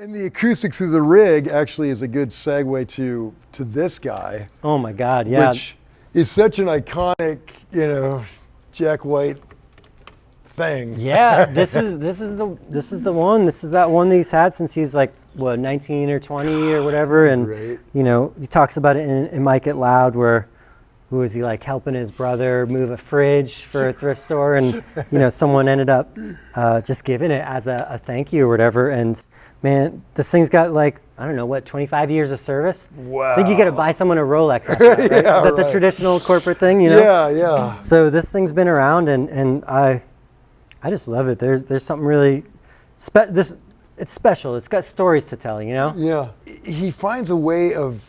And the acoustics of the rig actually is a good segue to this guy. Oh my God, yeah. Which is such an iconic, Jack White thing. Yeah, this is the one. This is that one that he's had since he's like, what, 19 or 20 or whatever. And right. He talks about it in Mike It Loud, where who was he, like helping his brother move a fridge for a thrift store, and someone ended up just giving it as a thank you or whatever. And man, this thing's got like, I don't know, what, 25 years of service? Wow. I think you got to buy someone a Rolex after that, right? Yeah, is that the traditional corporate thing, Yeah, yeah. So this thing's been around, and I just love it. There's something really, it's special. It's got stories to tell, Yeah. He finds a way of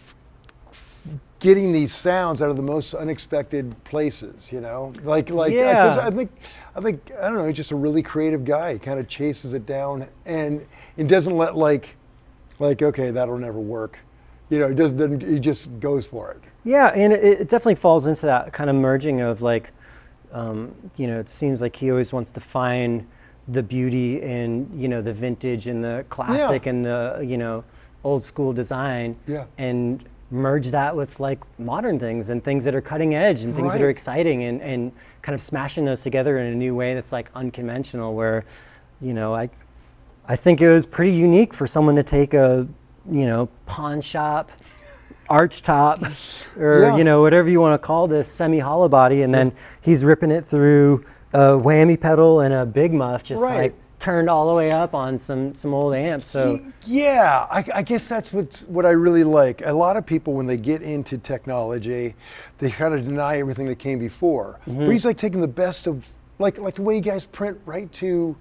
getting these sounds out of the most unexpected places, like Yeah. I think I don't know, he's just a really creative guy. He kind of chases it down and doesn't let like okay, that'll never work. He just goes for it. Yeah, and it definitely falls into that kind of merging of like, it seems like he always wants to find the beauty in, the vintage and the classic and the, old school design. Yeah. And merge that with like modern things and things that are cutting edge and things that are exciting, and kind of smashing those together in a new way that's like unconventional, where, I think it was pretty unique for someone to take a, pawn shop arch top or, whatever you want to call this, semi Hollowbody, and then he's ripping it through a whammy pedal and a big muff, just like turned all the way up on some old amps. So yeah, I guess that's what I really like. A lot of people, when they get into technology, they kind of deny everything that came before. Mm-hmm. But he's like taking the best of like the way you guys print right to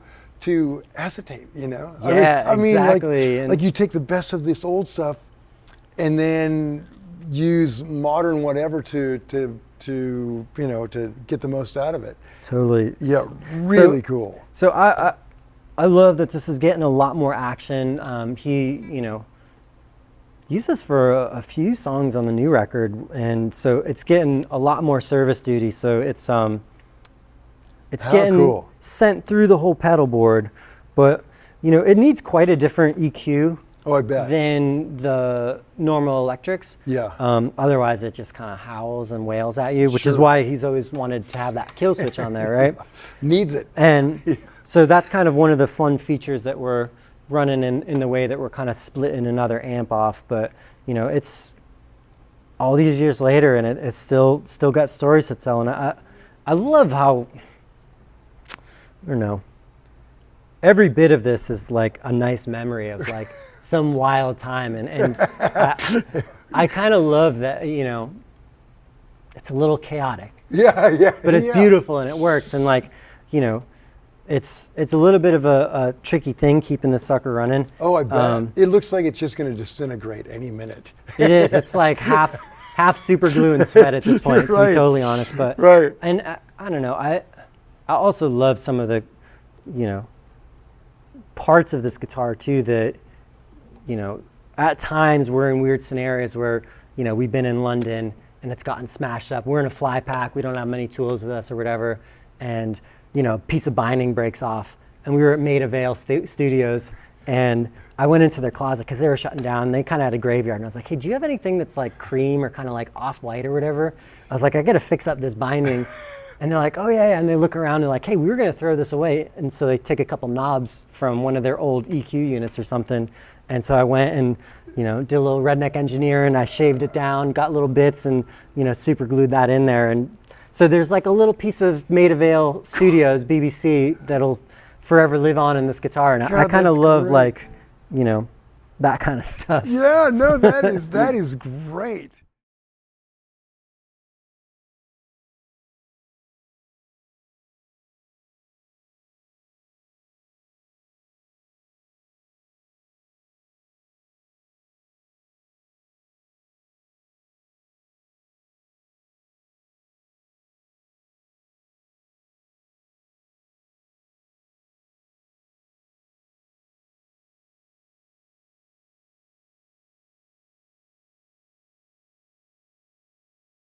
acetate, Yeah, I mean, exactly. like you take the best of this old stuff and then use modern whatever to get the most out of it. Totally. Yeah, really cool. So I love that this is getting a lot more action. He, used this for a few songs on the new record, and so it's getting a lot more service duty. So it's getting sent through the whole pedal board, but it needs quite a different EQ. Oh, I bet. Than the normal electrics. Yeah. Otherwise, it just kind of howls and wails at you, which is why he's always wanted to have that kill switch on there, right? Needs it. And so that's kind of one of the fun features that we're running in the way that we're kind of splitting another amp off. But it's all these years later, and it's still got stories to tell. And I love how, I don't know, every bit of this is like a nice memory of like some wild time, and I kind of love that, it's a little chaotic. Yeah. But it's beautiful and it works, and like, it's a little bit of a tricky thing keeping the sucker running. Oh, I bet. It looks like it's just going to disintegrate any minute. It is. It's like half super glue and sweat at this point, to be totally honest. But and I don't know. I also love some of the, parts of this guitar too that, at times we're in weird scenarios where, we've been in London and it's gotten smashed up. We're in a fly pack. We don't have many tools with us or whatever. And, a piece of binding breaks off. And we were at Maida Vale Studios, and I went into their closet because they were shutting down. They kind of had a graveyard. And I was like, hey, do you have anything that's like cream or kind of like off-white or whatever? I was like, I got to fix up this binding. And they're like, oh yeah. And they look around and like, hey, we were going to throw this away. And so they take a couple knobs from one of their old EQ units or something. And so I went and, did a little redneck engineer, and I shaved it down, got little bits, and, super glued that in there. And so there's like a little piece of Maida Vale Studios, BBC, that'll forever live on in this guitar. And I kind of love like, that kind of stuff. Yeah, no, that is great.